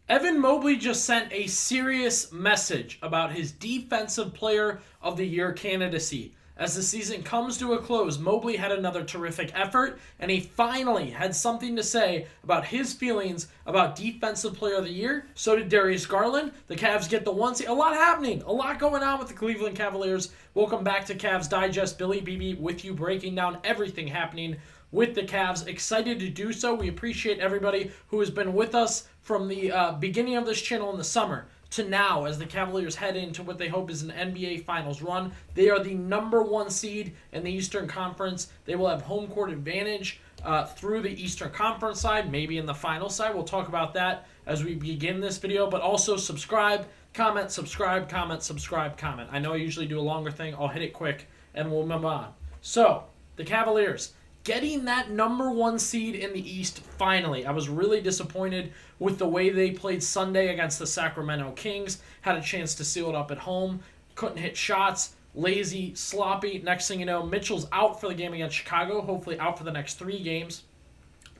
Evan Mobley just sent a serious message about his Defensive Player of the Year candidacy. As the season comes to a close, Mobley had another terrific effort, and he finally had something to say about his feelings about Defensive Player of the Year. So did Darius Garland. The Cavs get the one seed. A lot happening. A lot going on with the Cleveland Cavaliers. Welcome back to Cavs Digest. Billy BB with you, breaking down everything happening with the Cavs. Excited to do so. We appreciate everybody who has been with us from the beginning of this channel in the summer to now as the Cavaliers head into what they hope is an NBA Finals run. They are the number one seed in the Eastern Conference. They will have home court advantage through the Eastern Conference side, maybe in the final side. We'll talk about that as we begin this video, but also subscribe, comment, subscribe, comment, subscribe, comment. I know I usually do a longer thing. I'll hit it quick and we'll move on. So, the Cavaliers getting that number one seed in the East finally. I was really disappointed with the way they played Sunday against the Sacramento Kings. Had a chance to seal it up at home. Couldn't hit shots. Lazy, sloppy. Next thing you know, Mitchell's out for the game against Chicago. Hopefully out for the next 3 games.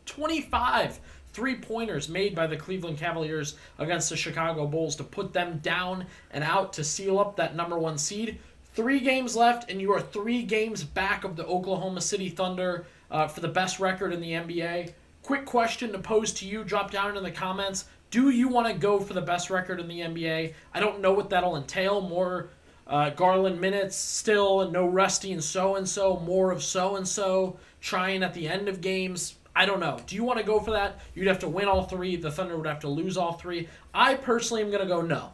25 three-pointers made by the Cleveland Cavaliers against the Chicago Bulls to put them down and out to seal up that number one seed. 3 games left, and you are 3 games back of the Oklahoma City Thunder for the best record in the NBA. Quick question to pose to you. Drop down in the comments. Do you want to go for the best record in the NBA? I don't know what that'll entail. More Garland minutes still, and no resting so-and-so. More of so-and-so trying at the end of games. I don't know. Do you want to go for that? You'd have to win all 3. The Thunder would have to lose all 3. I personally am going to go no.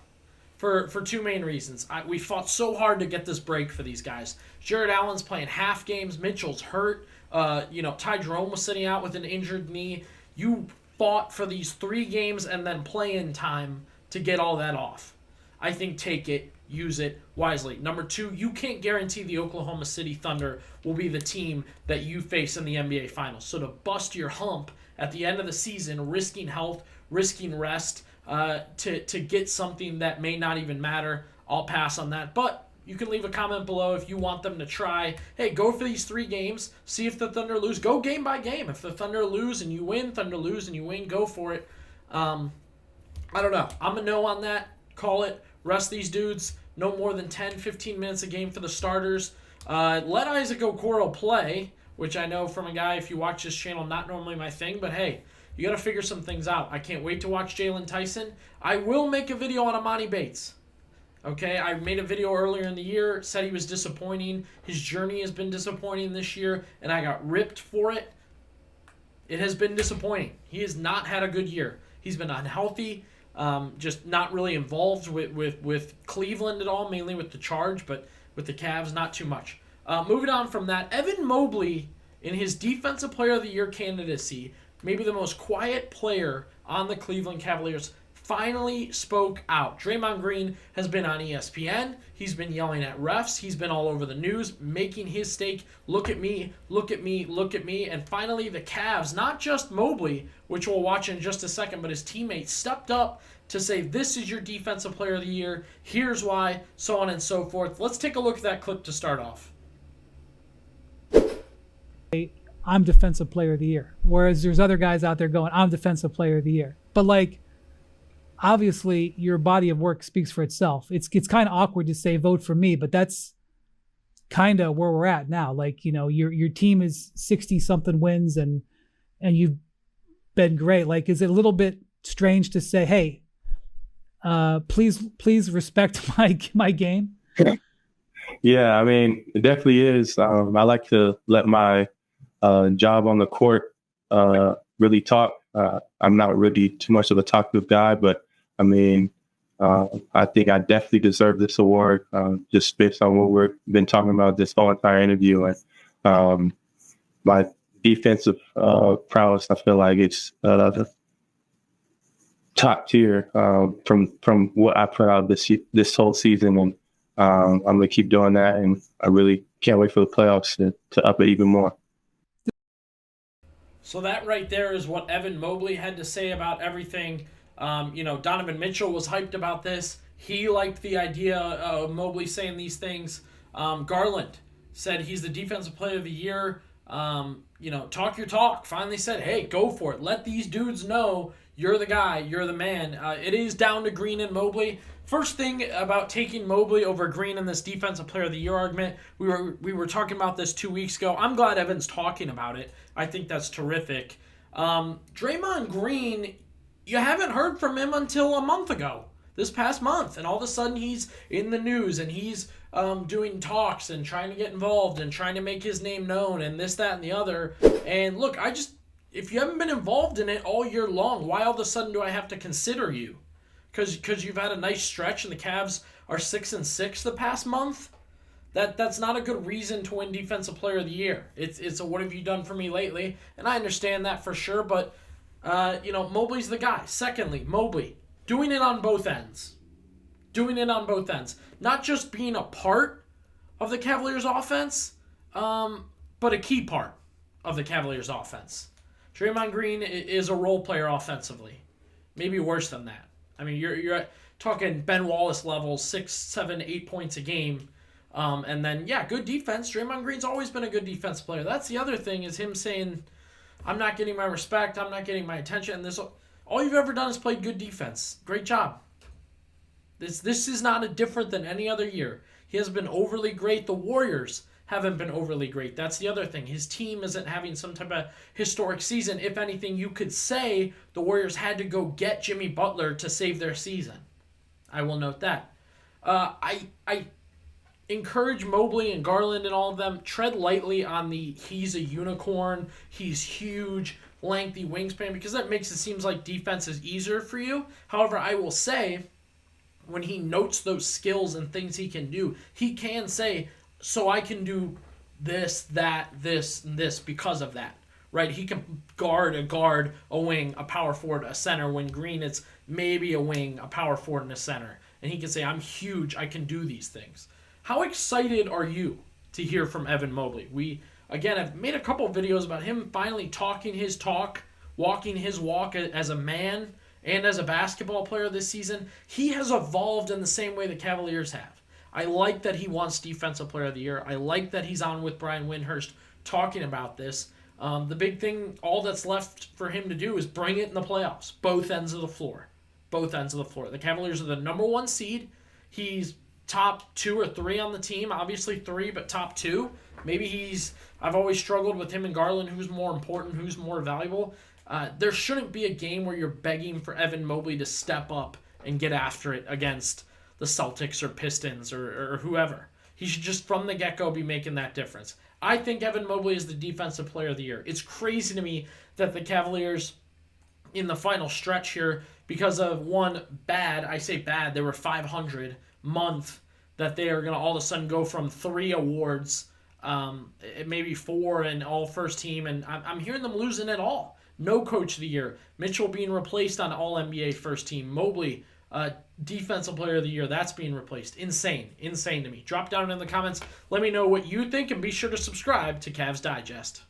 For 2 main reasons. We fought so hard to get this break for these guys. Jarrett Allen's playing half games. Mitchell's hurt. Ty Jerome was sitting out with an injured knee. You fought for these 3 games and then play-in time to get all that off. I think take it, use it wisely. Number 2, you can't guarantee the Oklahoma City Thunder will be the team that you face in the NBA Finals. So to bust your hump at the end of the season, risking health, risking rest, to get something that may not even matter, I'll pass on that. But you can leave a comment below if you want them to try. Hey, go for these 3 games. See if the Thunder lose. Go game by game. If the Thunder lose and you win, Thunder lose and you win, go for it. I don't know. I'm a no on that. Call it. Rest these dudes. No more than 10, 15 minutes a game for the starters. Let Isaac Okoro play, which I know from a guy, if you watch this channel, not normally my thing, but hey, you got to figure some things out. I can't wait to watch Jalen Tyson. I will make a video on Amani Bates. Okay, I made a video earlier in the year, said he was disappointing. His journey has been disappointing this year, and I got ripped for it. It has been disappointing. He has not had a good year. He's been unhealthy, just not really involved with Cleveland at all, mainly with the Charge, but with the Cavs, not too much. Moving on from that, Evan Mobley, in his Defensive Player of the Year candidacy, maybe the most quiet player on the Cleveland Cavaliers, finally spoke out. Draymond Green has been on ESPN. He's been yelling at refs. He's been all over the news, making his stake. Look at me, look at me, look at me. And finally, the Cavs, not just Mobley, which we'll watch in just a second, but his teammates stepped up to say, this is your Defensive Player of the Year. Here's why, so on and so forth. Let's take a look at that clip to start off. I'm Defensive Player of the Year. Whereas there's other guys out there going, I'm Defensive Player of the Year. But obviously your body of work speaks for itself. It's kind of awkward to say vote for me, but that's kind of where we're at now. Your team is 60 something wins and you've been great. Is it a little bit strange to say, hey, please respect my game? Yeah, I mean, it definitely is. I like to let my job on the court really talk. I'm not really too much of a talkative guy, but I mean, I think I definitely deserve this award just based on what we've been talking about this whole entire interview. And my defensive prowess, I feel like it's top tier from what I put out this whole season. And I'm going to keep doing that. And I really can't wait for the playoffs to up it even more. So that right there is what Evan Mobley had to say about everything. Donovan Mitchell was hyped about this. He liked the idea of Mobley saying these things. Garland said he's the Defensive Player of the Year. Talk your talk. Finally said, hey, go for it. Let these dudes know you're the guy, you're the man. It is down to Green and Mobley. First thing about taking Mobley over Green in this Defensive Player of the Year argument, we were talking about this 2 weeks ago. I'm glad Evan's talking about it. I think that's terrific. Draymond Green, you haven't heard from him until a month ago, this past month, and all of a sudden he's in the news and he's doing talks and trying to get involved and trying to make his name known and this, that, and the other. And look, if you haven't been involved in it all year long, why all of a sudden do I have to consider you? Because you've had a nice stretch and the Cavs are 6-6 the past month? That's not a good reason to win Defensive Player of the Year. It's a what have you done for me lately? And I understand that for sure, but Mobley's the guy. Secondly, Mobley, doing it on both ends. Not just being a part of the Cavaliers offense, but a key part of the Cavaliers offense. Draymond Green is a role player offensively. Maybe worse than that. I mean, you're talking Ben Wallace levels, 6, 7, 8 points a game. And then, good defense. Draymond Green's always been a good defense player. That's the other thing, is him saying, I'm not getting my respect, I'm not getting my attention. And all you've ever done is played good defense. Great job. This is not different than any other year. He has been overly great. The Warriors haven't been overly great. That's the other thing. His team isn't having some type of historic season. If anything, you could say the Warriors had to go get Jimmy Butler to save their season. I will note that. I encourage Mobley and Garland and all of them, tread lightly on he's a unicorn, he's huge, lengthy wingspan, because that makes it seem like defense is easier for you. However, I will say, when he notes those skills and things he can do, he can say, so I can do this, that, this, and this because of that, right? He can guard, a wing, a power forward, a center. When Green, it's maybe a wing, a power forward, and a center. And he can say, I'm huge, I can do these things. How excited are you to hear from Evan Mobley? We, again, have made a couple of videos about him finally talking his talk, walking his walk as a man and as a basketball player this season. He has evolved in the same way the Cavaliers have. I like that he wants Defensive Player of the Year. I like that he's on with Brian Windhorst talking about this. The big thing, all that's left for him to do is bring it in the playoffs. Both ends of the floor. The Cavaliers are the number 1 seed. He's top 2 or 3 on the team. Obviously 3, but top 2. Maybe I've always struggled with him and Garland, who's more important, who's more valuable. There shouldn't be a game where you're begging for Evan Mobley to step up and get after it against the Celtics or Pistons or whoever. He should just from the get-go be making that difference. I think Evan Mobley is the Defensive Player of the Year. It's crazy to me that the Cavaliers in the final stretch here, because of one bad, I say bad, they were 500 month, that they are going to all of a sudden go from 3 awards, maybe 4 and all first team, and I'm hearing them losing it all. No Coach of the Year. Mitchell being replaced on All-NBA first team. Mobley, Defensive Player of the Year, that's being replaced. Insane to me. Drop down in the comments. Let me know what you think, and be sure to subscribe to Cavs Digest.